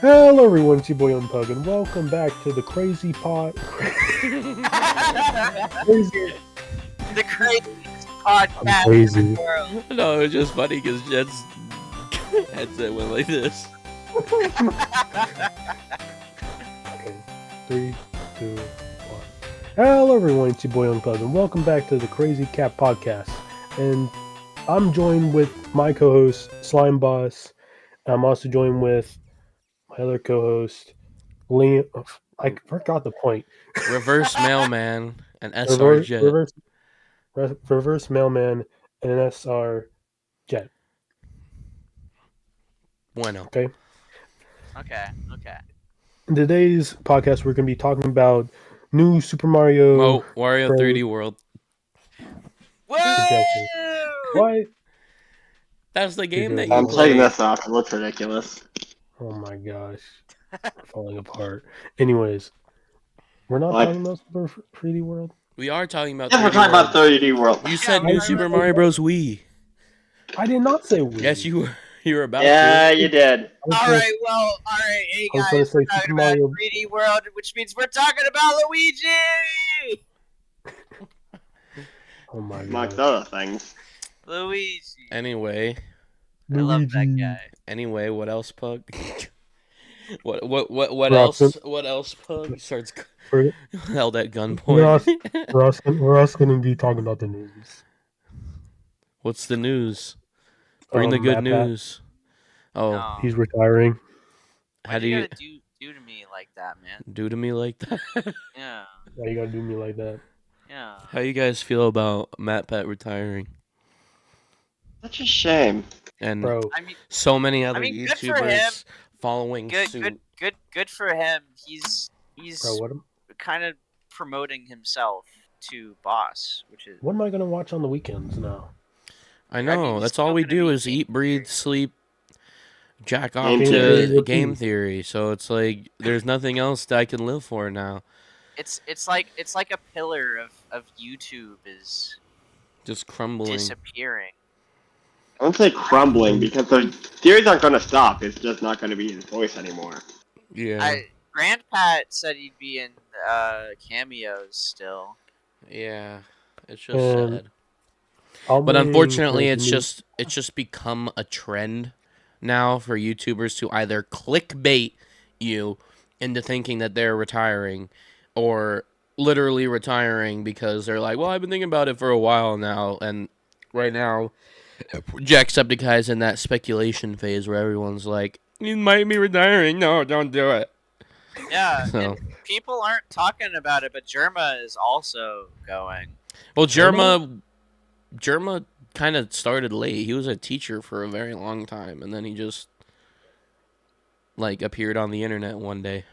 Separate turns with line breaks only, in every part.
Hello everyone, it's your boy YoungPug, and welcome back to the crazy pod. Crazy.
The craziest podcast
Crazy.
in the world.
No, it was just funny because Jed's headset went like this.
Okay, 3, 2, 1. Hello everyone, it's your boy YoungPug, and welcome back to the Crazy Cat Podcast. And I'm joined with my co-host Slime Boss. I'm also joined with my other co-host Liam. I forgot the point.
Reverse mailman and SRJett.
Reverse mailman and SRJett.
Bueno.
Okay.
Okay.
In today's podcast, we're going to be talking about new Super Mario.
Wario
Bros.
3D World.
Whoa!
What?
That's the game that
I'm
you play.
taking this off. It looks ridiculous.
Oh my gosh. Falling apart. Anyways, we're not
Like-
talking about Super 3D World.
We are talking about.
Yeah, we're
3D
talking
World.
about 3D World.
You said
Yeah,
new
we
Super
are.
Mario Bros. Wii.
I did not say Wii.
Yes, you were. You were about
Yeah,
to.
you did.
Alright, hey
I was gonna
guys,
say
we're talking
Super
about
Mario-
3D World, which means we're talking about Luigi!
Oh my
Amongst
god.
other things.
Luigi.
Anyway,
I love that guy.
what else, Pug? what
Robson.
else? What else, Pug? He starts
We're,
held at
we're,
gunpoint.
we're also going to be talking about the news.
What's the news? Bring the good
Matt Pat,
news. Oh,
No.
he's retiring.
how
Why
do
you
you
gotta do to me like that, man?
do to me like that?
Yeah.
Why you got to do me like that?
Yeah.
How you guys feel about Matt Pat retiring
Such a shame.
and
Bro,
Mm.
I mean,
so many other
good for him.
YouTubers following suit?
Good for him. He's
bro, what
kind of promoting himself to boss, which is
am I going to watch on the weekends now?
I know.
he's
That's
still
all we
gonna
do
be
is
Game
eat, breathe, sleep, jack off
Game
to
theory.
game theory. So it's like there's nothing else that I can live for now.
it's like a pillar of YouTube is
Just crumbling.
disappearing.
I won't say crumbling because the theories aren't going to stop. It's just not going to be his voice anymore.
Yeah.
Grandpat said he'd be in cameos still.
Yeah. It's just
Um,
sad.
I'll
But
be
unfortunately,
for
it's
the
just become a trend now for YouTubers to either clickbait you into thinking that they're retiring, or literally retiring because they're like, "Well, I've been thinking about it for a while now," and right now, Jacksepticeye's in that speculation phase where everyone's like, "You might be retiring. No, don't do it."
Yeah,
So,
and people aren't talking about it, but Germa is also going.
well, Germa kind of started late. He was a teacher for a very long time, and then he just like appeared on the internet one day.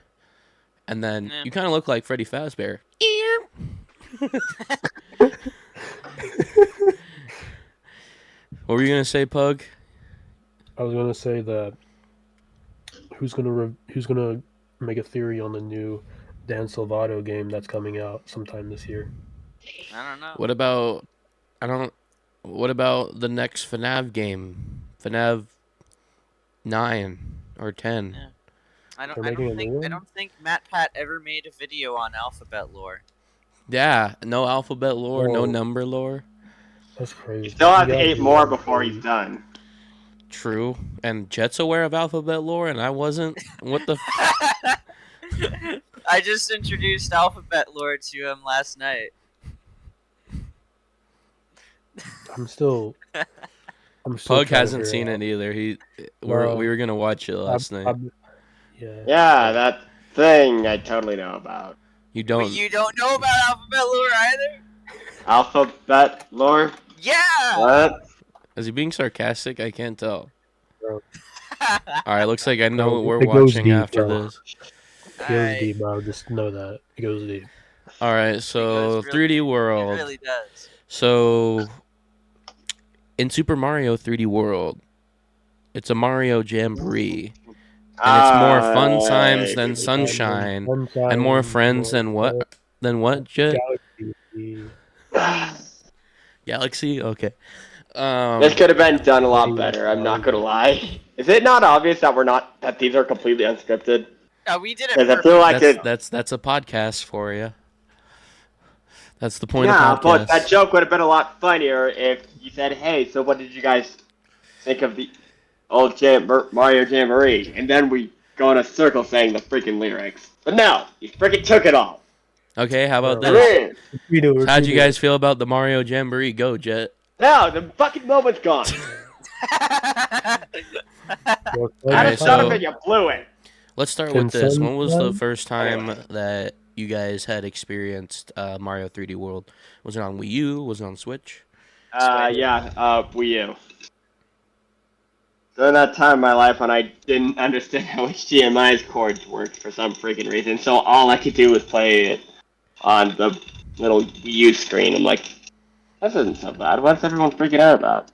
And then
Yeah.
you kind of look like Freddy Fazbear. What were you gonna say, Pug?
I was gonna say that who's gonna make a theory on the new Dan Silvato game that's coming out sometime this year?
I don't know.
What about What about the next FNAF game? FNAF 9 or 10?
Yeah. I
They're making a new one?
don't think Matt Pat ever made a video on alphabet lore.
Yeah, no alphabet lore, no
Whoa.
number lore.
That's crazy.
He still has
You gotta
8
do
more
that.
before he's done.
True. And Jet's aware of alphabet lore, and I wasn't. What the?
I just introduced alphabet lore to him last night.
I'm still
Pug
trying to
hasn't
figure
seen
out.
it either.
No.
We were gonna watch it last night.
Yeah.
Yeah, that thing I totally know about.
You
Wait,
don't.
you don't know about alphabet lore either?
Alphabet lore?
Yeah.
What?
Is he being sarcastic? I can't tell.
Bro.
All right, looks like I know
Bro,
what we're
it goes
watching
deep,
after
bro.
this.
It goes
Alright,
deep, bro. Just know that it goes deep.
All right,
it
so
goes really
3D
deep.
World.
It really does.
So in Super Mario 3D World, it's a Mario Jamboree, and it's more fun times than sunshine, and more friends than what? Than what, Jet?
Galaxy.
Galaxy? Okay.
This could have been done a lot better. I'm not gonna lie. Is it not obvious that these are completely unscripted?
No, we did it
Because I feel like
that's a podcast for you. That's the point
yeah,
of
but
podcast.
that joke would have been a lot funnier if you said, "Hey, so what did you guys think of the old Mario Jamboree?" And then we go in a circle saying the freaking lyrics. But no, you freaking took it all.
Okay, how about
Right.
this?
Man.
How'd you guys feel about the Mario Jamboree? Go, Jet.
No, the fucking moment's gone.
Alright,
Son of
so-
a, you blew it.
Let's start with this.
Consent
When was the
time?
first time that you guys had experienced Mario 3D World? Was it on Wii U? Was it on Switch?
Wii U. During that time in my life when I didn't understand how HDMI's cords worked for some freaking reason, so all I could do was play it on the little Wii U screen. I'm like, this isn't so bad. What's everyone freaking out about?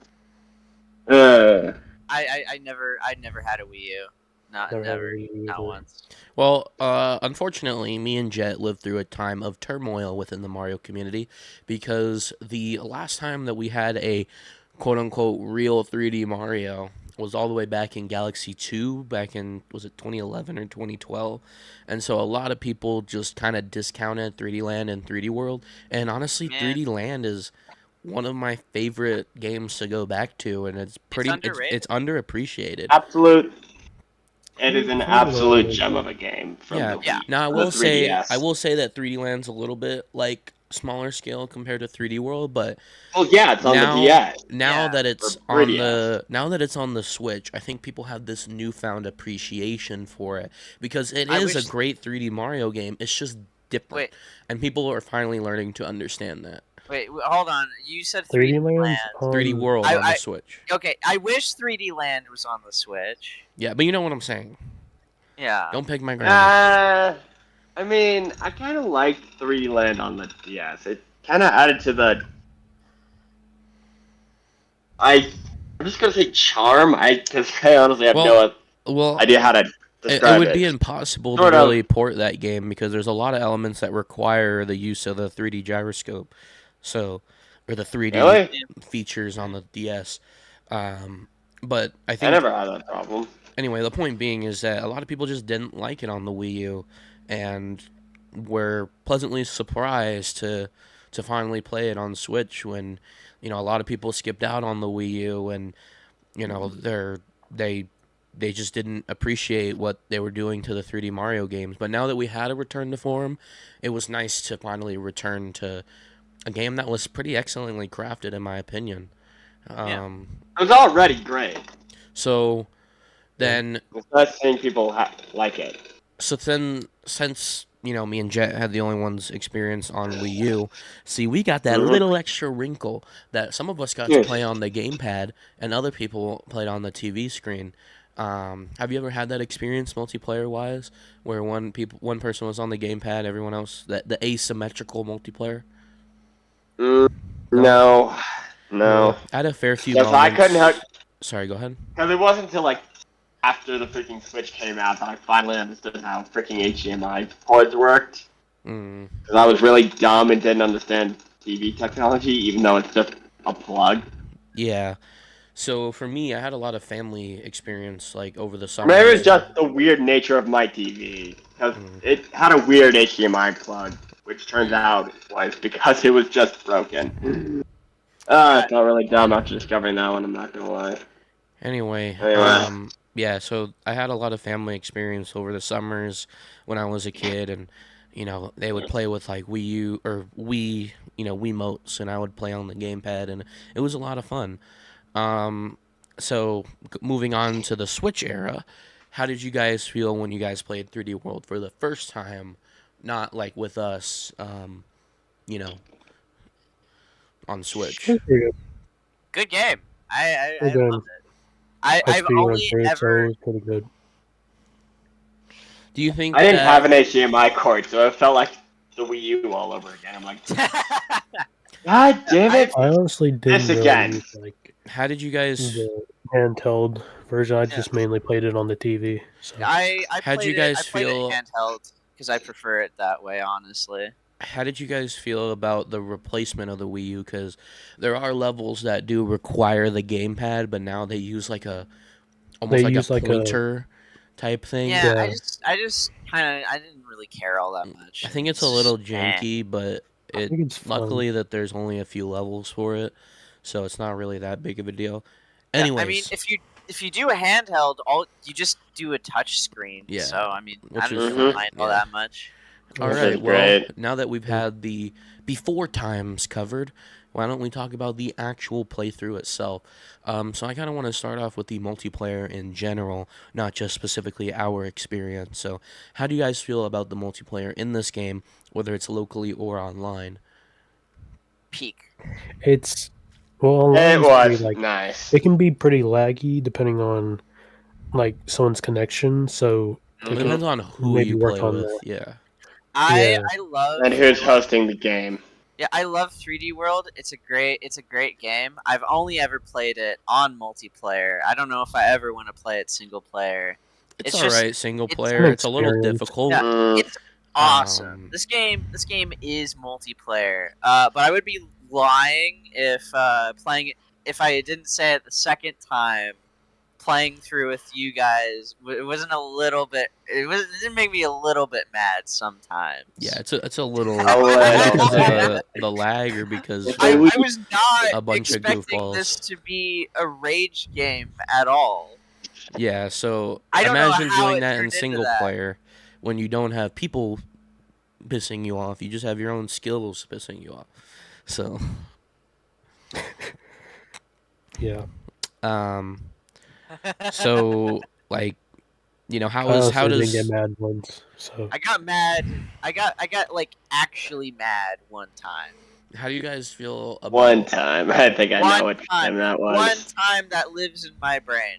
I never had a Wii U. Not once.
Well, unfortunately, me and Jet lived through a time of turmoil within the Mario community because the last time that we had a quote-unquote real 3D Mario was all the way back in Galaxy 2, back in, was it 2011 or 2012? And so a lot of people just kind of discounted 3D Land and 3D World. And honestly,
Man.
3D Land is one of my favorite games to go back to, and it's pretty, it's underappreciated.
Absolute. It is an absolute gem of a game. From
Yeah.
the Wii,
Yeah.
Now
the 3DS.
I will say that 3D Land's a little bit like smaller scale compared to 3D World, but
Well, yeah, it's on
now-
the DS.
now
Yeah,
that it's
for
on
3DS.
now that it's on the Switch, I think people have this newfound appreciation for it because it
I
is
wish-
a great 3D Mario game. It's just different,
Wait.
and people are finally learning to understand that.
Wait, hold on. You said
3D
3D
Land.
Land.
3D World on the Switch.
Okay, I wish 3D Land was on the Switch.
Yeah, but you know what I'm saying.
Yeah.
Don't pick my grammar.
I mean, I kind of liked 3D Land on the DS. It kind of added to the. I'm just gonna say charm. Because I honestly have no
well,
idea how to
it
describe
would be impossible to
Sort of.
really port that game because there's a lot of elements that require the use of the 3D gyroscope, or the 3D
Really?
features on the DS. But I
I
think
never had that problem.
anyway, the point being is that a lot of people just didn't like it on the Wii U, and were pleasantly surprised to finally play it on Switch when, a lot of people skipped out on the Wii U and, they just didn't appreciate what they were doing to the 3D Mario games. But now that we had a return to form, it was nice to finally return to a game that was pretty excellently crafted, in my opinion.
Yeah.
It was already great.
So then,
It's not saying people like it.
since me and Jet had the only ones experience on Wii U, see, we got that
Mhm.
little extra wrinkle that some of us got to
Yes.
play on the gamepad and other people played on the TV screen. Have you ever had that experience multiplayer wise, where one person was on the gamepad, everyone else the asymmetrical multiplayer?
No.
I had a fair few
Because
moments.
I couldn't help.
Sorry, go ahead.
Because it wasn't until after the freaking Switch came out that I finally understood how freaking HDMI ports worked.
Mm.
Because I was really dumb and didn't understand TV technology, even though it's just a plug.
Yeah. So for me, I had a lot of family experience over the summer.
Maybe it's just the weird nature of my TV. Because it had a weird HDMI plug, which turns out was because it was just broken. I felt really dumb after discovering that one, I'm not gonna lie.
Anyway, yeah, so I had a lot of family experience over the summers when I was a kid, and they would play with Wii U or Wii, Wiimotes, and I would play on the gamepad, and it was a lot of fun. So moving on to the Switch era, how did you guys feel when you guys played 3D World for the first time? Not with us, on Switch.
Good game. I
Good game.
loved it. I've only ever.
Pretty good.
Do you think
I didn't
that-
have an HDMI cord, so it felt like the Wii U all over again. I'm like, God damn it!
I honestly didn't
This
really
again.
use,
How did you guys?
the handheld version. I just mainly played it on the TV. So.
I
How'd you
played
guys
it, I played
feel-
it handheld because I prefer it that way, honestly.
how did you guys feel about the replacement of the Wii U? Because there are levels that do require the gamepad, but now they use like almost
They
like a
use like a
pointer type thing.
Yeah,
Yeah.
I just kind of I didn't really care all that much.
I think it's a
It's
little
just, eh.
janky, but
I think it's fun.
luckily that there's only a few levels for it, so it's not really that big of a deal.
Yeah, I mean,
Anyways,
if you do a handheld, all you just do a touch screen.
Yeah,
So I mean, I
which
don't
is
really
fine,
mind all
yeah.
that much.
All
Which
right,
is
well,
great.
now that we've had the before times covered, why don't we talk about the actual playthrough itself? So I kind of want to start off with the multiplayer in general, not just specifically our experience. So how do you guys feel about the multiplayer in this game, whether it's locally or online?
Peak.
It's well,
It
online's pretty,
was
like,
nice.
it can be pretty laggy depending on like someone's connection. So
It
they
depends
can
on who
maybe
you
work
play
on
with.
that.
Yeah.
Yeah.
I love
And who's hosting the game?
Yeah, I love 3D World. It's a great game. I've only ever played it on multiplayer. I don't know if I ever want to play it single player.
It's
It's just-
alright, single
it's
player.
an
It's a little
experience.
difficult.
Yeah.
Mm,
It's awesome.
Um,
This game is multiplayer. But I would be lying if if I didn't say it the second time playing through with you guys. It wasn't a little bit. It did make me a little bit mad sometimes.
Yeah, it's a little
A little
because of
bit.
the lag or because
It's
I
of
was not
a bunch of
expecting
goofballs.
this to be a rage game at all.
Yeah, so
I don't know
imagine
how
doing
it
that in
turned into
single
that.
player when you don't have people pissing you off. You just have your own skills pissing you off. So,
Yeah.
so like, how
I
is how
honestly
does
didn't get mad once. So
I got mad. I got like actually mad one time.
how do you guys feel about
one time. I think I know
One
what
time.
time that was.
One time that lives in my brain.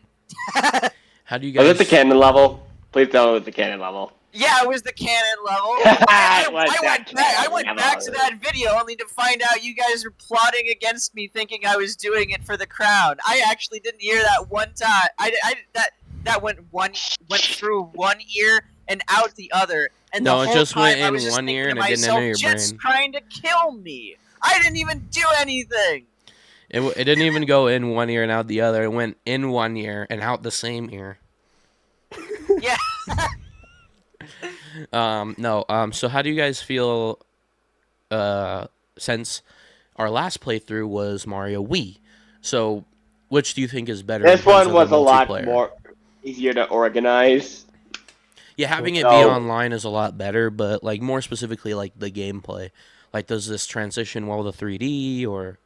how do you
Was
guys
it the cannon level? Please tell me it was the cannon level.
Yeah, it was the cannon level.
It was
I went
the
back. I
cannon
went
level.
back to that video only to find out you guys were plotting against me, thinking I was doing it for the crown. I actually didn't hear that one time. That went through one ear and out the other. And
No,
the
it
whole
just
time
went
I
in
was just
one ear
thinking to
and it didn't
myself,
enter your
Jett's
brain.
trying to kill me. I didn't even do anything.
it didn't even go in one ear and out the other. It went in one ear and out the same ear.
Yeah.
No. So how do you guys feel? Since our last playthrough was Mario Wii, so which do you think is better?
This
in terms
one
of
was
the
a lot
multiplayer?
more easier to organize.
Yeah, having it be
So-
online is a lot better, but like more specifically, like the gameplay. Like, does this transition well to 3D or?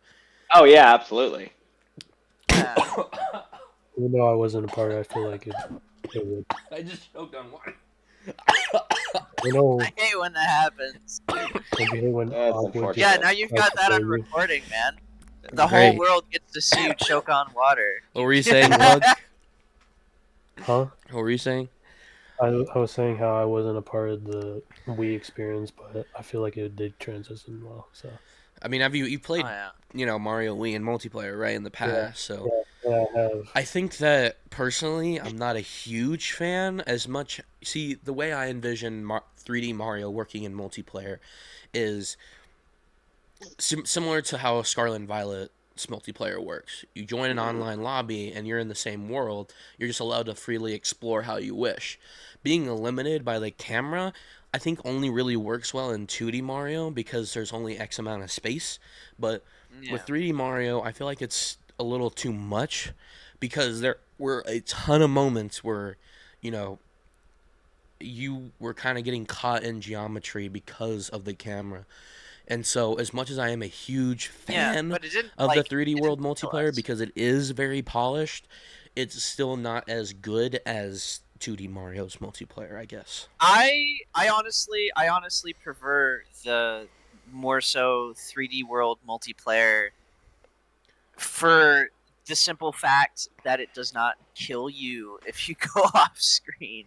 Oh yeah, absolutely.
Yeah.
even though I wasn't a part of it, I feel like it would.
I just choked on water.
You know,
I hate when that happens.
maybe when
That's
Awkward
unfortunate.
Yeah,
just
now you've
starts
got that
to
on
play you.
recording, man. The
Great.
whole world gets to see you choke on water.
What were you saying, Bug?
Huh?
What were you saying?
I was saying how I wasn't a part of the Wii experience, but I feel like it did transition well. So
I mean, have you played
Oh, yeah.
Mario Wii in multiplayer right in the past? So
yeah, I have.
I think that personally, I'm not a huge fan as much. See, the way I envision 3D Mario working in multiplayer is similar to how Scarlet and Violet's multiplayer works. You join an online lobby and you're in the same world. You're just allowed to freely explore how you wish. Being limited by the camera, I think only really works well in 2D Mario because there's only X amount of space. But
Yeah.
with 3D Mario, I feel like it's a little too much because there were a ton of moments where, you were kind of getting caught in geometry because of the camera. And so, as much as I am a huge fan
but it didn't,
of
like,
the 3D
it
World
didn't kill
multiplayer
us.
because it is very polished, it's still not as good as 2D Mario's multiplayer, I guess.
I honestly prefer the more so 3D World multiplayer for the simple fact that it does not kill you if you go off screen.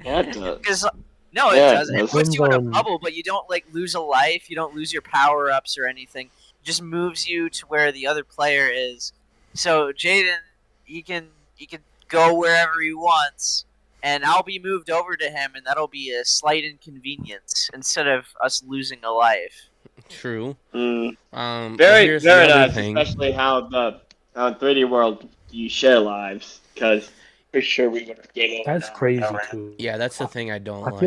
Yeah, it does.
Because no, it
Yeah, it
doesn't. It
does.
puts you in a
Depends on-
bubble, but you don't like lose a life. You don't lose your power ups or anything. It just moves you to where the other player is. So Jaden, he can go wherever he wants, and I'll be moved over to him, and that'll be a slight inconvenience instead of us losing a life.
True.
Very,
Here's the
very
other
nice,
thing.
especially how the 3D World you share lives, because for sure we would have game over.
That's crazy too.
Yeah, that's the thing I don't
I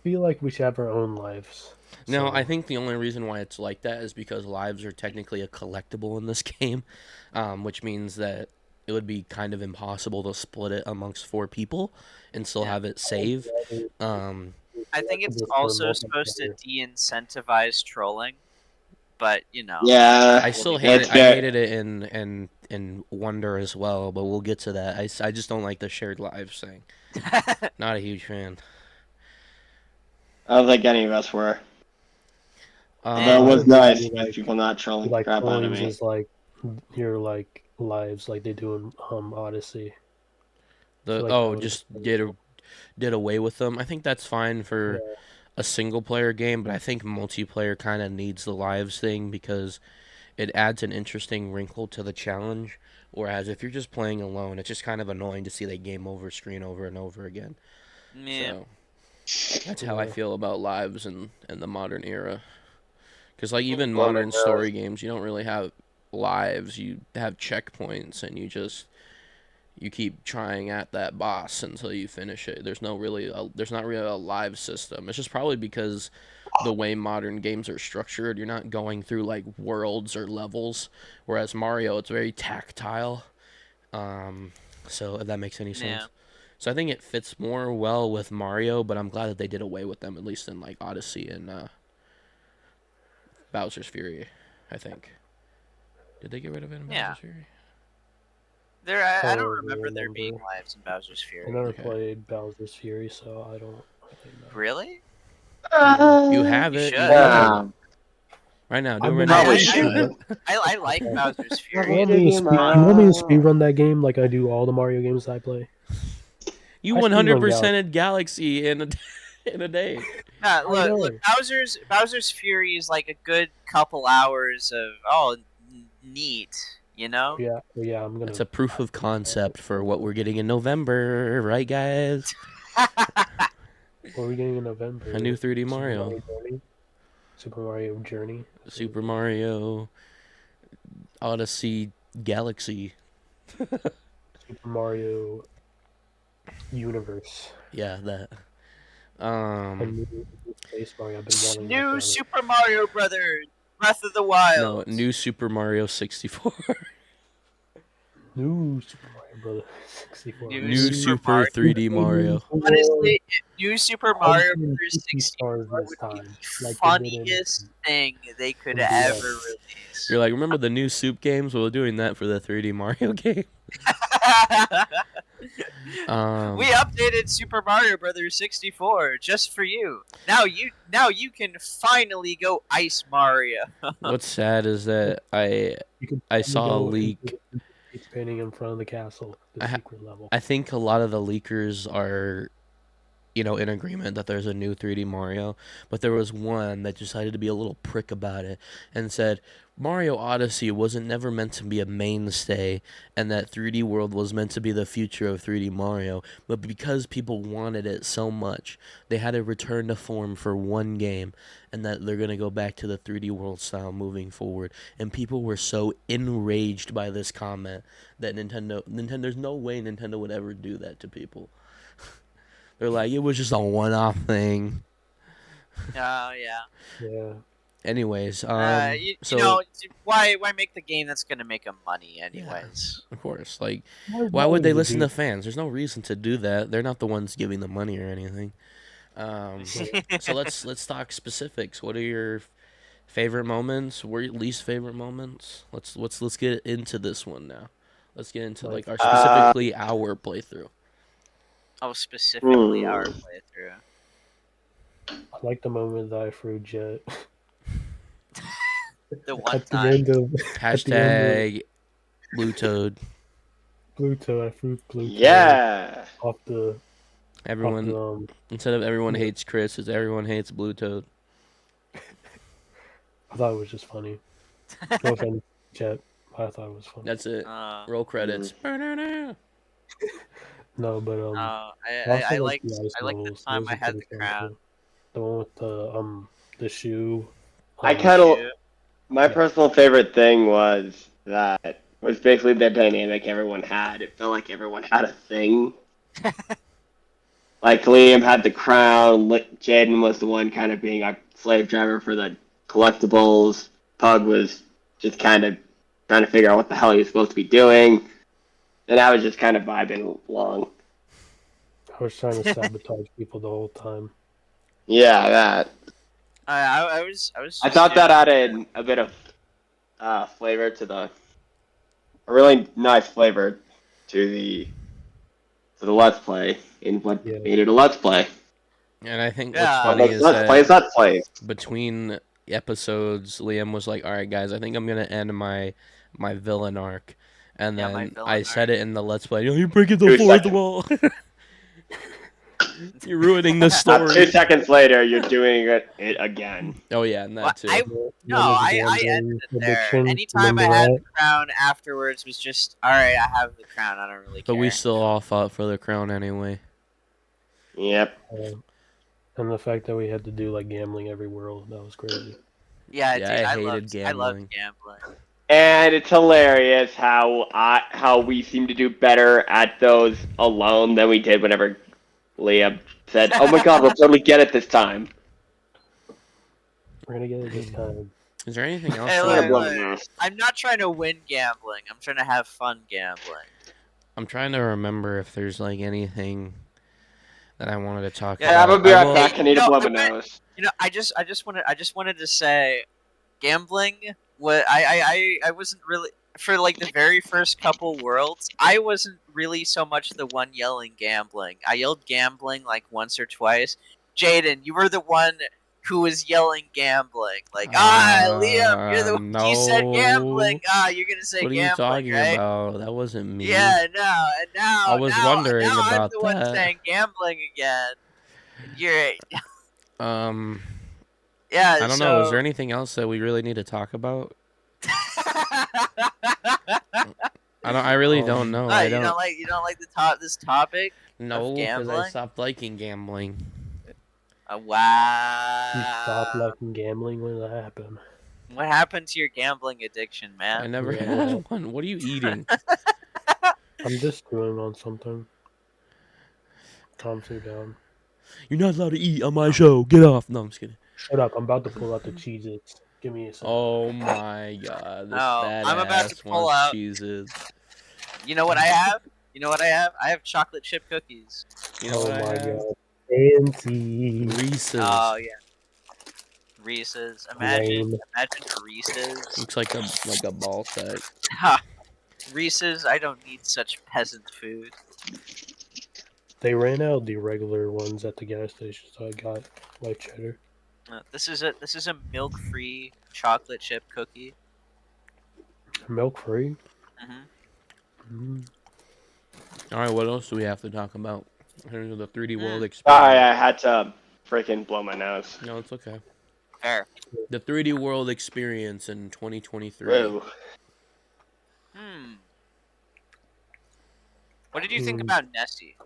feel like we should have our own lives.
No,
So,
I think the only reason why it's like that is because lives are technically a collectible in this game, which means that it would be kind of impossible to split it amongst 4 people and still have it save.
I think it's also supposed to de-incentivize trolling, but
Yeah,
I still hate
that's
it. I
fair.
hated it in Wonder as well, but we'll get to that. I just don't like the shared lives thing. Not a huge fan.
I don't think any of us were.
Yeah.
Though it was
Like,
nice with people not trolling
like
crap out of
trolling
me.
is like your like lives like they do in Odyssey.
The
like that would
just
be
did away with them. I think that's fine for
Yeah.
a single player game, but I think multiplayer kind of needs the lives thing because it adds an interesting wrinkle to the challenge. Whereas if you're just playing alone, it's just kind of annoying to see that game over screen over and over again.
Yeah.
So that's how I feel about lives in the modern era. Because like even
Well,
modern
yeah.
story games, you don't really have lives. You have checkpoints, and you keep trying at that boss until you finish it. There's not really a live system. It's just probably because the way modern games are structured, you're not going through like worlds or levels, whereas Mario, it's very tactile. So if that makes any sense.
Yeah.
So I think it fits more well with Mario, but I'm glad that they did away with them, at least in like Odyssey and Bowser's Fury, I think. Did they get rid of it in
Yeah.
Bowser's Fury?
I don't
Probably
remember there being
remember.
lives in Bowser's
I
Fury.
never
Okay.
played Bowser's Fury, so I don't know.
Really?
You have
You
it.
should.
You
Yeah.
will. Right now, do it
I've
right
been
now.
Probably
I,
should.
I like Bowser's
You
Fury.
want me to speedrun that game like I do all the Mario games I play?
You
I speedrun
100%ed Galaxy in a day.
Nah,
I know.
look. Bowser's Fury is like a good couple hours of neat.
Yeah, I'm gonna.
It's a proof of concept for what we're getting in November, right, guys?
What are we getting in November?
A new 3D Mario.
Super Mario Journey.
Super Mario Odyssey Galaxy.
Super Mario Universe.
Yeah, that.
A new Space Mario. I've been wanting that
New
forever.
Super Mario Brothers Breath of the Wild.
No, new Super Mario 64.
New Super Mario Brothers 64.
New
Super
Super
Mario.
3D Mario.
Honestly, New Super Mario
I'm giving
Brothers
50
64
stars
would
this
be
time,
the
like they did in-
funniest thing they could
in
ever
DS.
release.
You're like, remember the new Soup games? Well, we're doing that for the 3D Mario game.
We updated Super Mario Brothers 64 just for you. Now you can finally go Ice Mario.
What's sad is that
You can
I
finally
saw a
go into
leak.
the face painting in front of the castle, the secret level.
I think a lot of the leakers are, in agreement that there's a new 3D Mario, but there was one that decided to be a little prick about it and said Mario Odyssey wasn't never meant to be a mainstay and that 3D World was meant to be the future of 3D Mario, but because people wanted it so much, they had to return to form for one game and that they're going to go back to the 3D World style moving forward. And people were so enraged by this comment that there's no way Nintendo would ever do that to people. They're like, it was just a one-off thing.
Oh yeah.
Yeah.
Anyways,
why make the game that's gonna make them money anyways?
of course, like, why would they listen to fans? There's no reason to do that. They're not the ones giving the money or anything. So let's talk specifics. What are your favorite moments? What are your least favorite moments? Let's get into this one now. Let's get into like our specifically our playthrough.
Oh, specifically our playthrough.
I like the moment that I threw Jet.
The one
At the
time.
end of
Hashtag Blue Toad.
Blue Toad, I threw Blue Toad
Yeah.
off the
Everyone instead of everyone hates Chris, it's everyone hates Blue Toad.
I thought it was just funny. No offense, Jet. I thought it was funny.
That's it. Roll credits.
No, but
I,
I also
I
like
liked
the ice
I liked the
levels.
time
Those
I
are
had
pretty
the
fun
crown.
too. The one with the shoe.
I kind of
Shoot.
my
Yeah.
personal favorite thing was that was basically the dynamic everyone had. It felt like everyone had a thing. Like Liam had the crown, Jaden was the one kind of being a slave driver for the collectibles. Pug was just kind of trying to figure out what the hell he was supposed to be doing. And I was just kind of vibing along.
I was trying to sabotage people the whole time.
Yeah, that.
I was
I
just
thought that
doing
added a bit of flavor to a really nice flavor to the Let's Play in what
Yeah.
made it a Let's Play.
And I think
Yeah.
what's
What
funny
makes
is
Let's Plays
that
Let's Plays.
between episodes, Liam was like, "All right, guys, I think I'm gonna end my villain arc," and
Yeah, my
then
villain
I
arc.
said it in the Let's Play. You're breaking the
2
fourth
seconds.
wall. You're ruining the
About 2
story.
seconds later, you're doing it again.
Oh yeah, and
Well,
that too.
No,
One of the
I
gambling
ended it there.
prediction.
Anytime I
Remember
had
that?
the crown afterwards was just alright, I have the crown, I don't really care.
But we still all fought for the crown anyway.
Yep.
And the fact that we had to do like gambling every world, that was crazy.
Yeah,
Yeah,
dude,
I
I
hated
loved
gambling.
gambling.
And it's hilarious how we seem to do better at those alone than we did whenever Liam said, "Oh my God, we'll totally get it this time."
We're gonna get it this time.
Is there anything else?
Hey,
that
Kinda
look,
we-
blow my
look.
nose.
I'm not trying to win gambling. I'm trying to have fun gambling.
I'm trying to remember if there's like anything that I wanted to talk
Yeah,
Yeah, I'm
about.
gonna be
I
right
will-
back. I need to
No,
blow
I
my
bet-
nose.
I just wanted to say, gambling. What I wasn't really for like the very first couple worlds. I wasn't really so much the one yelling gambling. I yelled gambling like once or twice. Jaden, you were the one who was yelling gambling. Like, Liam, you're the
no.
you said gambling. You're gonna say
What are you
gambling,
talking
right?
about? That wasn't me.
Yeah, no, and now
I was
now,
wondering
now I'm
about
the one
that.
saying gambling again. You're yeah.
I don't know. Is there anything else that we really need to talk about? I really don't know. I
You
don't.
don't like this topic?
No, because I
gambling?
stopped liking gambling.
Wow.
You stopped liking gambling when that happened.
What happened to your gambling addiction,
I
man?
never
Yeah.
had one. What are you eating?
I'm just chewing on something. Calm down.
You're not allowed to eat on my show. Get off. No, I'm just kidding.
Shut up! I'm about to pull out the Cheez-Its. Give me a second.
Oh my god, this
Oh,
fat
I'm about
ass
to pull
wants
out-
cheeses.
You know what I have? I have chocolate chip cookies.
You know
oh
what I
my
have?
god. Fancy.
Reese's.
Oh yeah. Reese's. Imagine
Lame.
Reese's.
Looks like a ball sack.
Ha. Reese's. I don't need such peasant food.
They ran out of the regular ones at the gas station, so I got white cheddar.
This is a milk-free chocolate chip cookie.
Milk free.
hmm
All right, what else do we have to talk about? In terms of the 3D world
Sorry,
experience.
I had to freaking blow my nose.
No, it's okay.
Fair.
The 3D world experience in 2023.
Whoa.
What did you think about Nessie?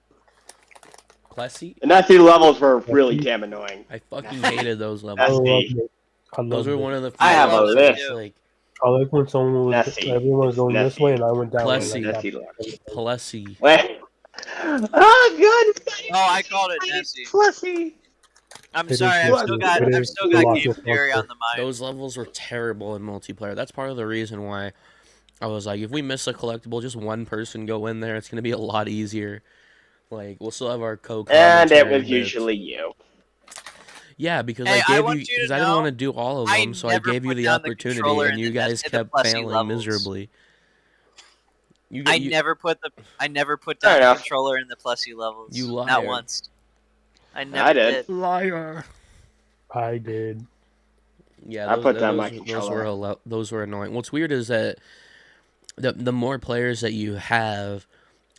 Plessy?
The Nessie levels were really damn annoying.
I fucking hated those
I
levels.
loved
Nessie.
it. I
Those
loved
were
it.
one of the few
I have a
levels
list.
that's like
I like when someone was
Nessie.
everyone was going this
Nessie.
way and I went that way.
Plessy.
and I got
Nessie levels.
everything.
Plessy.
Wait. Oh, good.
Oh, I called it Nessie.
Pussy.
I'm
It is
sorry. I've
Nessie.
still got
It
I've
is
still got
lots
game
of
theory
fun.
on the mind.
Those levels were terrible in multiplayer. That's part of the reason why I was like, if we miss a collectible, just one person go in there. It's gonna be a lot easier. Like we'll still have our
And it was
bits.
usually you.
Yeah, because
Hey, I
I gave
want
you
you to
because I didn't
know,
want to do all of
I
them, so I
never
gave you
put
the
down the
opportunity,
controller
and
in
you
the
guys
Nes- in the
kept
Plessy
failing
levels.
miserably.
I never put down
Fair
the
enough.
controller in the Plessy levels.
You
Not
liar.
once. I never
I did.
Liar.
I did.
Yeah,
I
those,
put down my
those
controller.
were those were annoying. What's weird is that the more players that you have,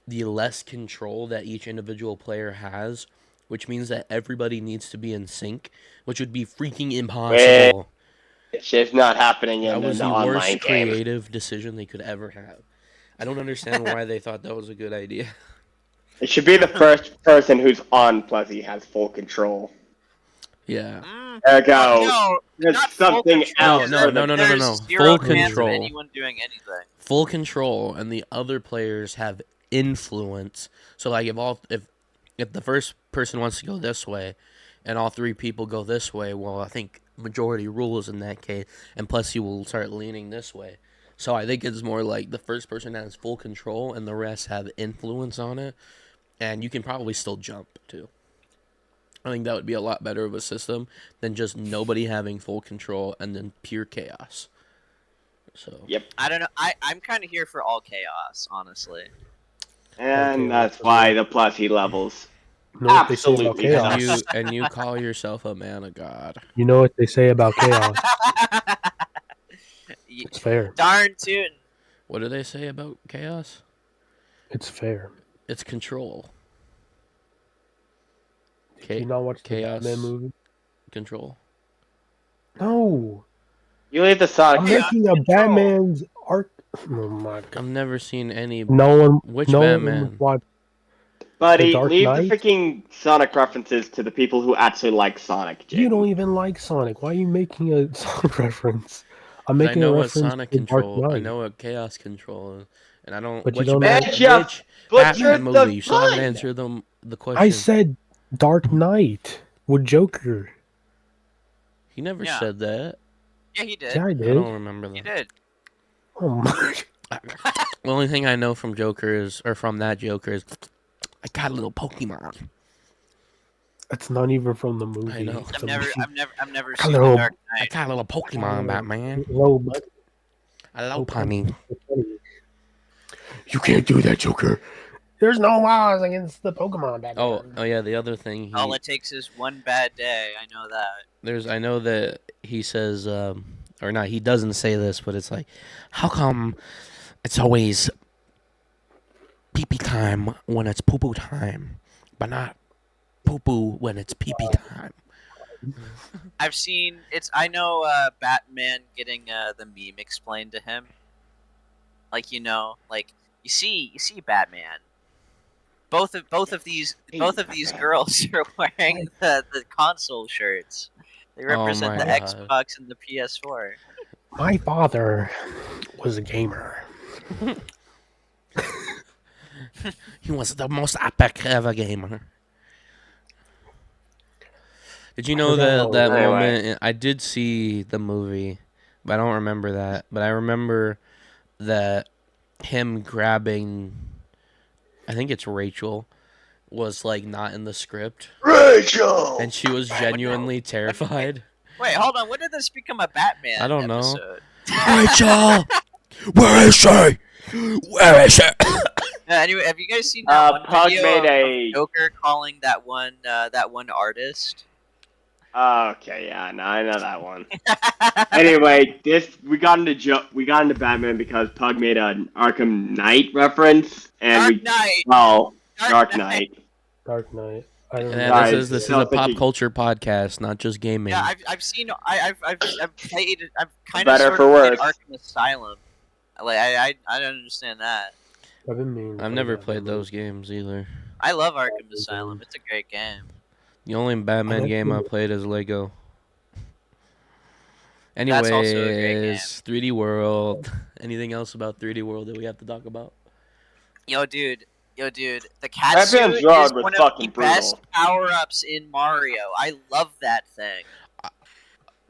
the less control that each individual player has, which means that everybody needs to be in sync, which would be freaking impossible.
It's just not happening
That
in
was
the
the
online
worst
game.
creative decision they could ever have. I don't understand why they thought that was a good idea.
It should be the first person who's on Plessy has full control.
Yeah.
There we go.
No,
There's
not
something
full control.
else.
No.
There's
Full
zero chance of
control.
anyone doing anything.
Full control, and the other players have influence. So like if the first person wants to go this way, and all three people go this way, well, I think majority rules in that case, and plus you will start leaning this way. So I think it's more like the first person has full control, and the rest have influence on it, and you can probably still jump too. I think that would be a lot better of a system than just nobody having full control and then pure chaos. So
Yep.
I don't know. I'm kind of here for all chaos, honestly.
And that's why the Plessy levels.
You know what they say about
Absolutely.
chaos?
and you call yourself a man of God.
You know what they say about chaos? It's fair.
Darn tootin'.
What do they say about chaos?
It's fair.
It's control.
Did you not watch the
chaos.
Batman movie?
Control.
No.
You leave the
I'm
Sonic.
making a Batman's arc. Oh my god.
I've never seen any.
No one.
Which
no
Batman?
one watched.
Buddy,
The Dark
leave
Knight?
the freaking Sonic references to the people who actually like Sonic. Jake.
You don't even like Sonic. Why are you making a Sonic reference? I'm
I
making
know
a
what
reference
Sonic
to Dark
control.
Knight.
I know what chaos control is, and I don't.
But you
which
don't know-
Bitch, butchered
Batman
the
movie? You still haven't
pun!
answered the question.
I said Dark Knight with Joker.
He never
Yeah.
said that.
Yeah, he did.
Yeah, I
I
did.
don't remember
He
that.
did.
Oh my.
The only thing I know from Joker is, or from that Joker is, I got a little Pokemon.
That's not even from the movie.
I know.
It's
I've
a
never
movie.
seen
Hello.
The Dark
I
Knight.
got a little Pokemon, Batman.
Hello, bud.
Hello, Punny.
You can't do that, Joker. There's no laws against the Pokemon. Batman.
Oh yeah. The other thing,
All it takes is one bad day. I know that.
I know that he says, or not. He doesn't say this, but it's like, how come it's always pee pee time when it's poo poo time, but not poo poo when it's pee pee time?
I've seen it's. I know Batman getting the meme explained to him. Like you see Batman. Both of these girls are wearing the console shirts. They represent
my
the
God.
Xbox and the PS4.
My father was a gamer.
He was the most epic ever gamer. Did you know that
Anyway.
moment? I did see the movie, but I don't remember that. But I remember that him grabbing, I think it's Rachel, was like not in the script,
Rachel!
and she was genuinely terrified.
Wait, hold on. When did this become a Batman?
I don't know.
episode?
Rachel, where is she? Where is she?
Anyway, have you guys seen that one
Pug
video
made
of
a...
Joker calling that one artist?
Okay, yeah, no, I know that one. Anyway, we got into Batman because Pug made an Arkham Knight reference, and Dark Knight.
Dark Knight. I don't know.
Yeah,
Guys,
this is
no,
a pop
thank you.
culture podcast, not just gaming.
Yeah, I've seen. I've played. I've kind
Better
of
for
sort of played
worse.
Arkham Asylum. Like I don't understand that.
I've been meaning to
I've
play
never
that
played
movie.
those games either.
I love Arkham Asylum. It's a great game.
The only Batman
like
game I
the-
played is Lego.
That's also a great
Anyways, 3D World. Anything else about 3D World that we have to talk about?
Yo, dude, the cat suit
Batman's
is
yard was
one of
fucking
the
brutal.
best power-ups in Mario. I love that thing.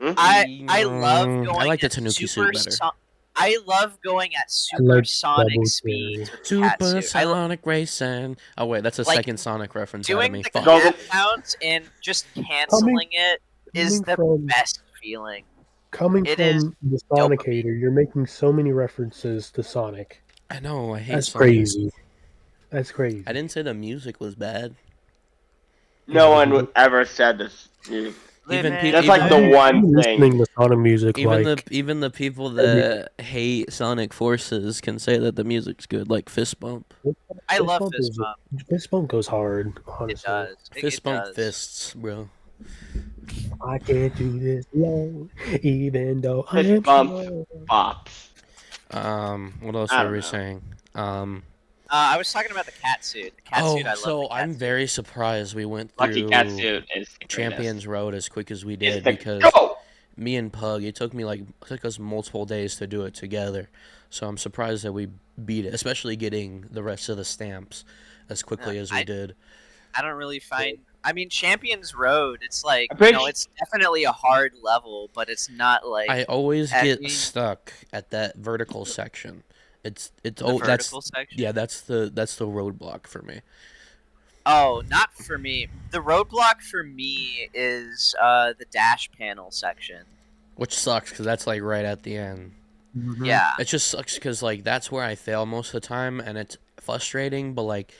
Hmm?
I love going.
I like the
at
Tanuki
super
suit better.
I love going at
like
supersonic
Double
speeds. with the cat suit. I love
Supersonic racing. Oh wait, that's a
Like,
second Sonic reference out of
doing
me.
the
Fuck.
Go-
cat count and just canceling it is the
from-
best feeling.
Coming
It
from
is
the Sonic hater, you're making so many references to Sonic.
I know. I hate.
That's
Sonic.
crazy. That's crazy.
I didn't say the music was bad.
No one ever said this. You-
Even
Living-
people-
That's like the
even-
one
I'm
thing.
listening to Sonic music like
Even the people that hate Sonic Forces can say that the music's good, like Fist Bump.
I love
Bump
Fist
is-
Bump.
Fist Bump goes hard,
It
honestly.
does.
Fist
It
Bump
does.
fists, bro.
I can't do this alone, even though I
Fist
am
bump.
strong.
Bops.
What else
I
were
don't
we
know.
saying?
I was talking about the cat suit. The cat suit, I love
so
the cat
I'm
suit.
very surprised we went
Lucky
through
Catsuit is the
Champions Road as quick as we did
greatest.
because
Go!
me and Pug, it took us multiple days to do it together. So I'm surprised that we beat it, especially getting the rest of the stamps as quickly as we did.
I don't really find. I mean, Champions Road. It's like
I'm pretty
it's definitely a hard level, but it's not like
I always
I
get
mean-
stuck at that vertical section. It's
the
that's
vertical section.
yeah, that's the roadblock for me.
Oh, not for me. The roadblock for me is the dash panel section.
Which sucks because that's like right at the end.
Mhm.
Yeah.
It just sucks because like that's where I fail most of the time, and it's frustrating. But like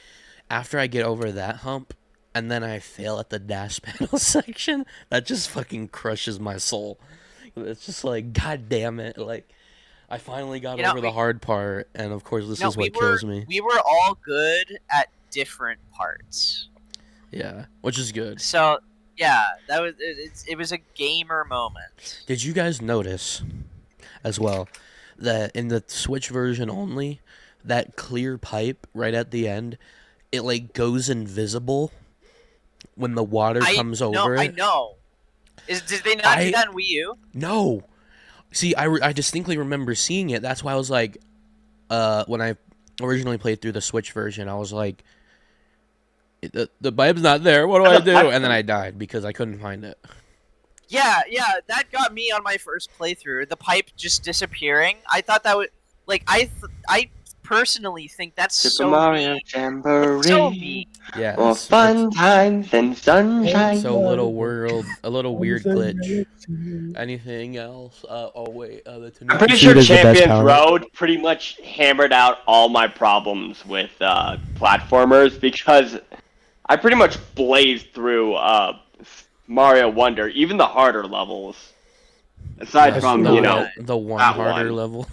after I get over that hump, and then I fail at the dash panel section, that just fucking crushes my soul. It's just like, god damn it! Like I finally got over the hard part, and of course this is what kills me.
We were all good at different parts.
Yeah, which is good.
So yeah, that was it was a gamer moment.
Did you guys notice as well that in the Switch version only, that clear pipe right at the end, it like goes invisible when the water comes over it?
I know. Did they not do that in Wii U?
No. See, I distinctly remember seeing it. That's why I was like, when I originally played through the Switch version, I was like, the pipe's not there. What do I do? And then I died because I couldn't find it.
Yeah, that got me on my first playthrough. The pipe just disappearing. I thought that would I personally think that's
Super
so
Mario
mean.
Jamboree.
It's so mean.
Yeah.
More fun times and sunshine.
So a little weird glitch. Anything else? Oh wait, the
I'm pretty sure Champions Road pretty much hammered out all my problems with platformers because I pretty much blazed through Mario Wonder, even the harder levels. Aside from
the one
that
harder
one.
level.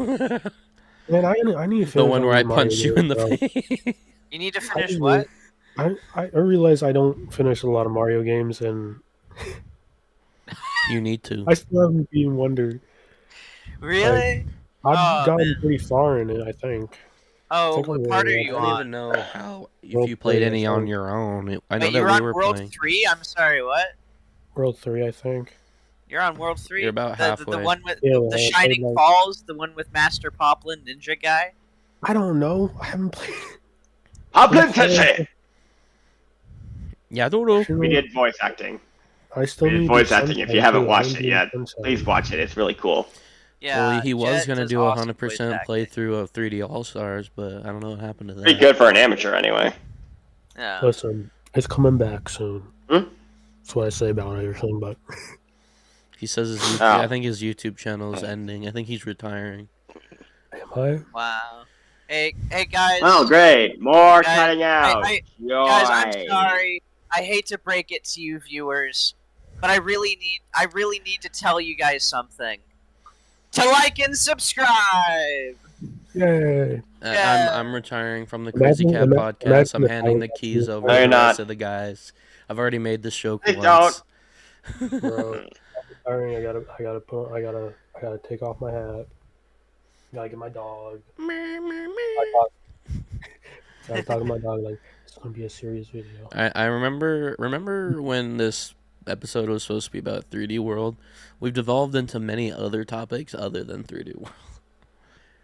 Man, I need to finish
The one where I
Mario
punched you in the
games, bro.
face.
You need to finish what?
I realize I don't finish a lot of Mario games, and
You need to.
I still haven't beaten Wonder.
Really?
I've
Oh,
gotten
man.
pretty far in it, I think.
Oh,
think
what
I'm
part are
really
I
you
don't
on?
even know how if
World
you played
3, I
any on
think.
your own. I know
Wait,
that
you're
we
on
were
World
playing.
3? I'm sorry, what?
World 3, I think.
You're on World 3?
You're about
the
halfway.
one with
Yeah,
the
I
Shining
played, like-
Falls, the one with Master Poplin Ninja guy?
I don't know. I haven't played.
Poplin Tissy!
Yeah, I don't know.
We did voice acting.
I still
We did
need
voice
the
acting. If you
Sunshine,
haven't
too. I
watched
haven't
it
beaten
yet,
Sunshine.
please watch it. It's really cool.
Yeah.
Well, he was
Jett
gonna
does
do a
awesome
100%
voice acting.
playthrough of 3D All Stars, but I don't know what happened to that.
Pretty good for an amateur, anyway.
Yeah.
Listen, it's coming back soon.
Hmm?
That's what I say about everything, but
He says his
Oh.
I think his YouTube channel is ending. I think he's retiring.
am I?
Wow. Hey guys.
Oh, great. More
Guys,
cutting out.
Guys, I'm
Joy.
sorry. I hate to break it to you viewers, but I really need to tell you guys something. To like and subscribe.
Yay!
Yeah.
I'm retiring from the Crazy Cat
Imagine-
podcast.
imagine
I'm
if
handing
I
the
was
keys
you.
over
No,
to
you're
the
not.
rest of the guys. I've already made this joke
Please
once.
Bro, sorry, I gotta take off my hat. Gotta get my dog. I talk to my dog like it's gonna be a serious video.
I remember when this episode was supposed to be about 3D World. We've devolved into many other topics other than 3D World.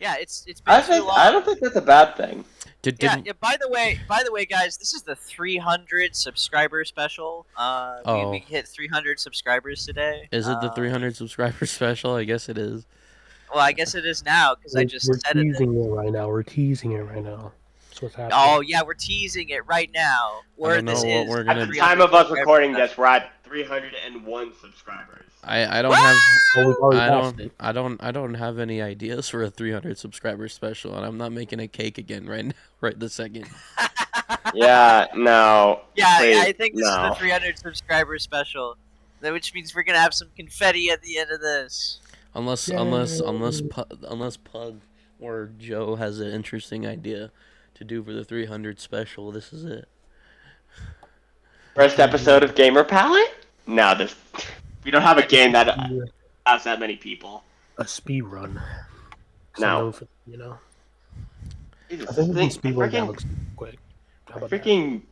Yeah, it's been
I
too long.
don't think that's a bad thing.
Yeah. By the way, guys, this is the 300 subscriber special. We hit 300 subscribers today.
Is it the 300 subscriber special? I guess it is.
Well, I guess it is now because I just
We're
said it.
teasing it right now. We're teasing it right now. That's what's happening.
Oh yeah, we're teasing it right now. Where
don't know
this
what
is.
we're
At
gonna
the
do.
time of us
300
recording
subscribers.
this, we're at 301 subscribers.
I don't have
Well, we've already passed it.
I don't have any ideas for a 300 subscriber special, and I'm not making a cake again right now, right this second.
Yeah, no.
Yeah,
Please,
I think this is
no.
the 300 subscriber special, which means we're gonna have some confetti at the end of this.
Unless Pug or Joe has an interesting idea to do for the 300 special, this is it.
First episode of Gamer Palette? No, we don't have a game that has that many people.
A speed run.
No.
You know.
Jesus,
I think we can
this
speed
thing,
run Galaxy quick. How
my
about that?
freaking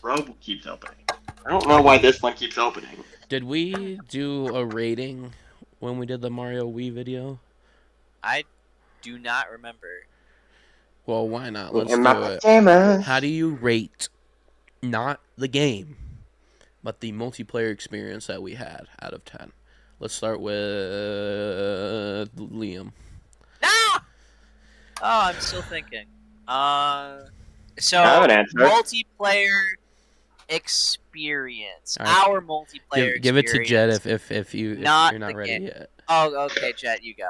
robe keeps opening. I don't know why this one keeps opening.
Did we do a rating when we did the Mario Wii video?
I do not remember.
Well, why not? Let's
In
do
my
it.
pajamas.
How do you rate not the game, but the multiplayer experience that we had out of 10? Let's start with Liam.
No! Oh, I'm still thinking. So
I have an answer.
multiplayer experience.
All right.
Our multiplayer
Give it to Jett
experience.
if you're
Not
not
the
ready
game.
yet.
Oh, okay, Jett, you go.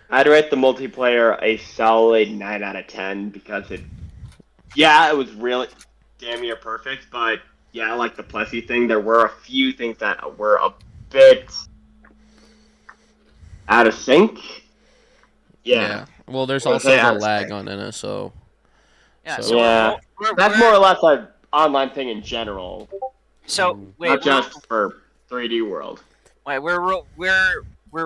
I'd rate the multiplayer a solid 9 out of 10 because it was really damn near perfect, but yeah, like the Plessy thing, there were a few things that were a bit out of sync. Yeah.
Well, there's
Well,
also
say
the
out of
lag
sync.
on it, so.
Yeah,
So-
so
Yeah. That's
we're
more or less an online thing in general,
so wait,
not just for 3D World.
wait, we're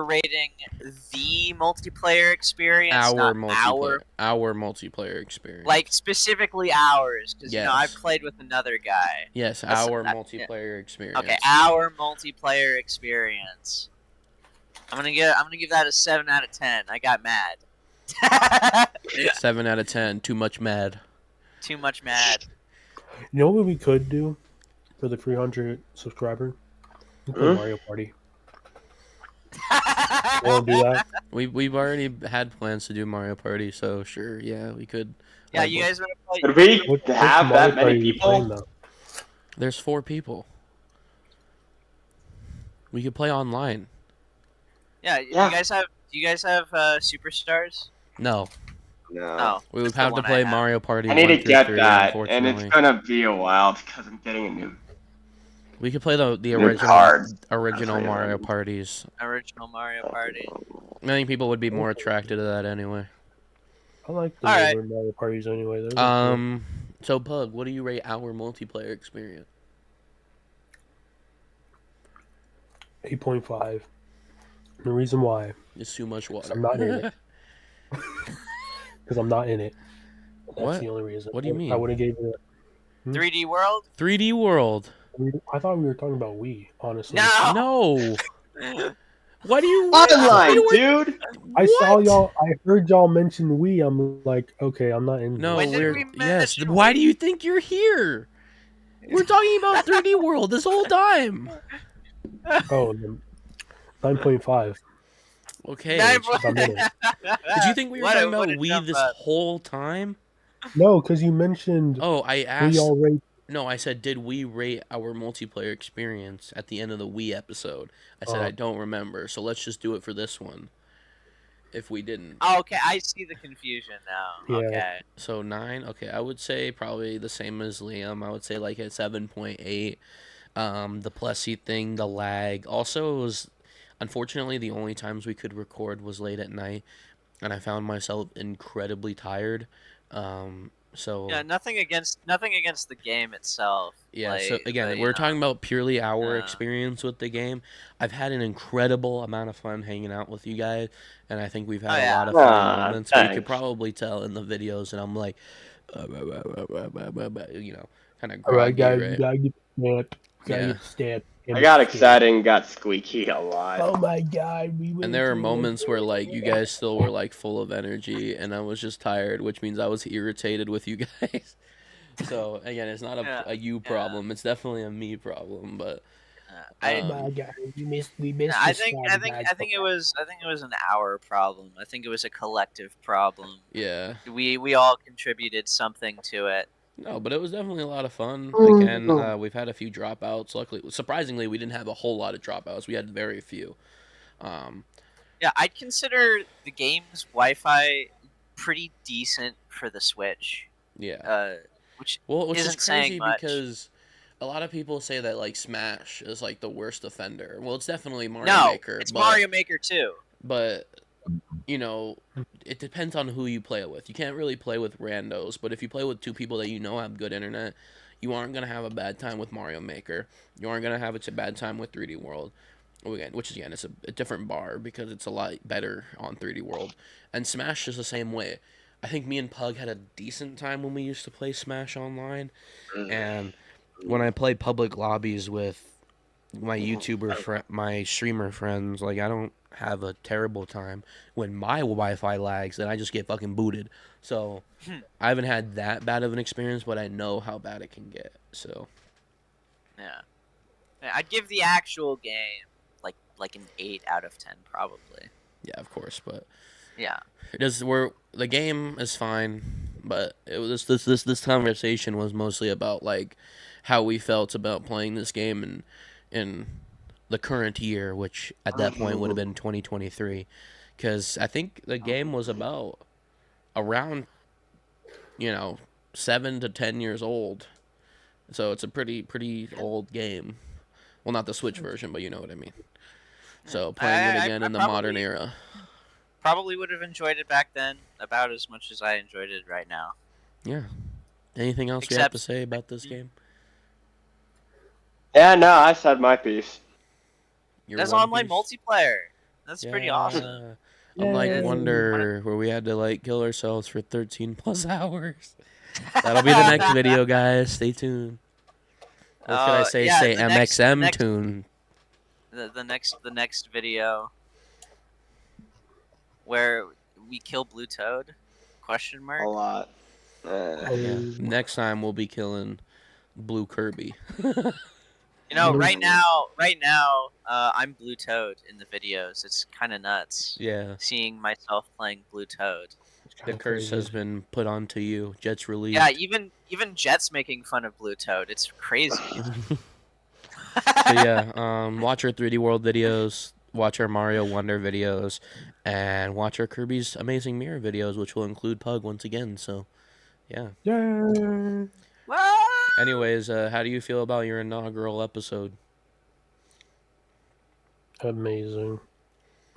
rating the multiplayer experience,
Our
not
multiplayer experience.
like specifically ours, because
Yes.
I've played with another guy.
Yes,
That's-
our
that-
multiplayer experience.
Okay, our multiplayer experience. I'm gonna give that a 7 out of 10. I got mad.
7 out of 10. Too much mad.
Too much mad.
You know what we could do for the 300 subscriber? We play Mario Party. You want to do that?
We've already had plans to do Mario Party, so sure, yeah, we could.
Yeah, you guys want to play?
Could we
What
have
Mario
that many
Party you playing,
people?
though?
There's 4 people. We could play online.
Yeah,
Yeah.
you guys have. Do you guys have superstars?
No,
No.
Oh,
we would
that's the
have to
one I
play
have.
Mario Party.
I need
1
to
through
get
3,
that, and it's
unfortunately.
gonna be a while because I'm getting a new.
We could play the
New
original
card.
original
That's
Mario
right.
parties.
Original Mario Party.
I think people would be more attracted to that anyway.
I like the
Alright.
newer Mario parties anyway. Those are cool.
So Pug, what do you rate our multiplayer experience?
8.5. The reason why,
It's too much water.
I'm not in it. Because I'm not in it. That's
What?
the only reason.
What do you mean?
I would have gave it.
3D World?
3D World.
I thought we were talking about Wii, honestly.
No.
No. Why do you
Online,
you were-
dude.
I saw
What?
y'all. I heard y'all mention Wii. I'm like, okay, I'm not in.
No,
When did
we're
we
yes.
mention
Why
Wii?
do you think you're here? We're talking about 3D World this whole time.
Oh, then 9.5.
Okay.
Nine
I'm in it.
Did you think we were
What a-
talking
what
about
a
Wii
jump
this
up.
whole time?
No, because you mentioned
Oh, I asked.
we all rate.
No, I said, did we rate our multiplayer experience at the end of the Wii episode? I said, I don't remember, so let's just do it for this one. If we didn't.
Oh, okay, I see the confusion now.
Yeah.
Okay.
So 9, okay, I would say probably the same as Liam. I would say like at 7.8. The Plessy thing, the lag. Also, it was, unfortunately, the only times we could record was late at night, and I found myself incredibly tired. So
Yeah, nothing against the game itself.
yeah,
like,
so again,
but, you
we're
know.
talking about purely our
Yeah.
experience with the game. I've had an incredible amount of fun hanging out with you guys, and I think we've had
Oh,
a
yeah.
lot of fun
Aw,
moments. You could
thanks.
probably tell in the videos, and I'm like, you know, kind of
All right,
groggy,
guys, you
right?
gotta get stamped. Gotta
Yeah.
get stamped.
I got excited and got squeaky a lot.
Oh my god, we went
And there were
to-
moments where like you guys still were like full of energy, and I was just tired, which means I was irritated with you guys. So again, it's not a you problem; it's definitely a me problem. But
I,
Oh my god, we missed. We missed.
I
the
think
spot, guys.
it was an our problem. I think it was a collective problem.
yeah,
We all contributed something to it.
no, but it was definitely a lot of fun.
Mm.
Again, we've had a few dropouts. Luckily, surprisingly, we didn't have a whole lot of dropouts. We had very few.
Yeah, I'd consider the game's Wi-Fi pretty decent for the Switch.
Yeah.
Which
Which is
isn't saying
crazy
much.
because a lot of people say that like Smash is like the worst offender. Well, it's definitely Mario
no,
Maker.
it's
but,
Mario Maker too.
But you know, it depends on who you play with. You can't really play with randos, but if you play with 2 people that you know have good internet, you aren't gonna have a bad time with Mario Maker. You aren't gonna have a bad time with 3D World. Which again, it's a different bar because it's a lot better on 3D World. And Smash is the same way. I think me and Pug had a decent time when we used to play Smash Online, and when I play public lobbies with my my streamer friends, like I don't have a terrible time. When my Wi-Fi lags, then I just get fucking booted. So I haven't had that bad of an experience, but I know how bad it can get. So
Yeah. I'd give the actual game like an 8 out of 10 probably.
yeah, of course, but
Yeah.
the game is fine, but it was this conversation was mostly about like how we felt about playing this game in the current year, which at that point would have been 2023, because I think the game was about around 7 to 10 years old, so it's a pretty old game. Well, not the Switch version, but you know what I mean. So playing it again in the modern era.
Probably would have enjoyed it back then about as much as I enjoyed it right now.
Yeah. Anything else you have to say about this game?
Yeah, no, I said my piece.
That's online multiplayer. That's pretty awesome.
Unlike Wonder, where we had to like kill ourselves for 13 plus hours. That'll be the next video, guys. Stay tuned. What should I say? Say MxMToonsy.
The next video where we kill Blue Toad? Question mark.
A lot.
Yeah. Next time we'll be killing Blue Kirby.
Right now, I'm Blue Toad in the videos. It's kind of nuts.
Yeah.
Seeing myself playing Blue Toad.
The curse has been put onto you. Jett's relieved.
Yeah, even Jett's making fun of Blue Toad. It's crazy.
So yeah, watch our 3D World videos, watch our Mario Wonder videos, and watch our Kirby's Amazing Mirror videos, which will include Pug once again. So, yeah.
Yay!
Anyways, how do you feel about your inaugural episode?
Amazing.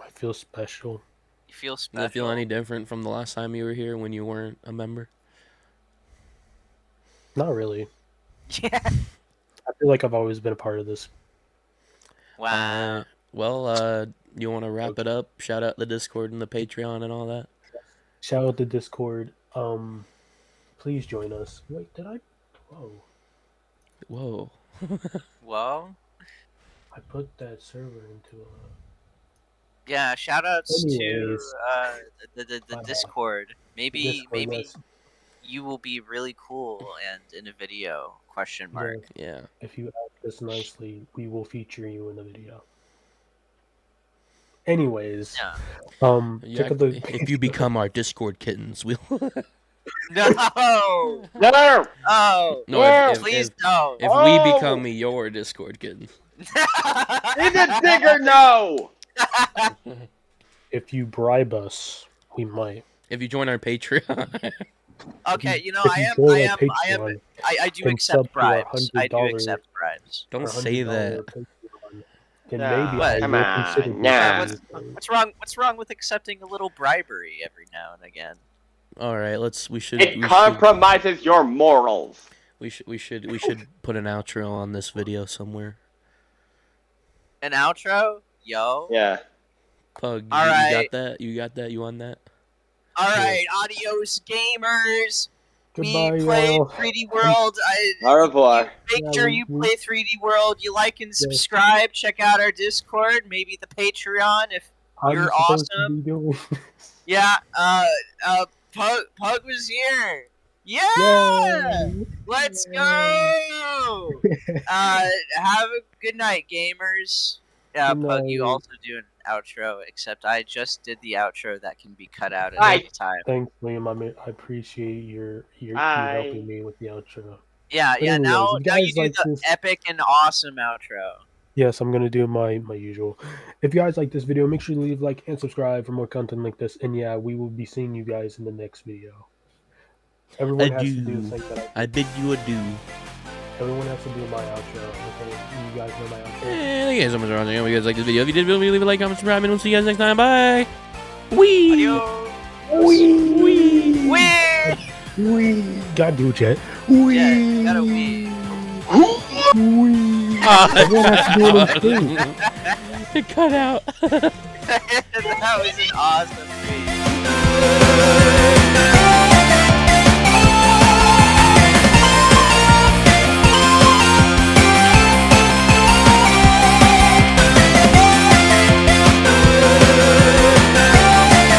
I feel special.
You feel special.
Does it feel any different from the last time you were here when you weren't a member?
Not really.
Yeah.
I feel like I've always been a part of this.
Wow.
You want to wrap it up? Shout out the Discord and the Patreon and all that.
Shout out the Discord. Please join us. Wait, did I? Whoa.
Well.
I put that server into a.
Yeah. Shout outs
Anyways.
to the Discord. Maybe
Discord,
you will be really cool and in a video. Question mark.
Yeah.
If you ask us nicely, we will feature you in the video. Anyways,
Yeah.
check out the.
If you become our Discord kittens, we'll.
No.
No!
Oh.
No.
Please don't.
If we become your Discord kittens.
Is it bigger? No!
If you bribe us, we might.
If you join our Patreon.
Okay,
If
I
you join our
am.
Patreon
I do
and sub
accept
to our
bribes. I do
$100
accept bribes.
Don't
or
say that.
$100 Patreon, then
Nah,
maybe I
come
will
on,
consider
nah.
this.
What's wrong with accepting a little bribery every now and again?
All right,
It compromises your morals.
We should put an outro on this video somewhere.
An outro? Yo.
Yeah.
Pug,
All
you
right.
got that? You got that? You on that?
Alright, adios gamers!
Goodbye,
We played
y'all.
3D World.
Au revoir.
Make
Yeah,
sure
we-
you play 3D World. You like and subscribe. Check out our Discord. Maybe the Patreon if
I'm
you're
supposed to
awesome.
be doing-
Yeah. Pug was here. Yeah.
Yay!
Let's go. Have a good night, gamers.
Good
Pug, you
night.
also do an outro, except I just did the outro that can be cut out at
Bye.
any time.
Thanks, Liam. I appreciate your you
Bye.
helping me with the outro.
Yeah,
Anyways,
now
if
you
guys
do
like
the
this-
epic and awesome outro.
Yes, I'm gonna do my usual. If you guys like this video, make sure to leave a like and subscribe for more content like this. And yeah, we will be seeing you guys in the next video. Everyone has to do the thing that
I bid you adieu.
everyone has to do my outro. Okay, you guys know my outro.
Thank you guys so much for watching. I hope you guys like this video. If you did, leave a like, comment, subscribe, and we'll see you guys next time. Bye. Wee.
Adios.
Wee!
Wee!
Wee! God do Jet. Wee!
Yeah, you gotta wee.
Wee! Everyone has to do it on screen.
It cut out.
That was an awesome wee.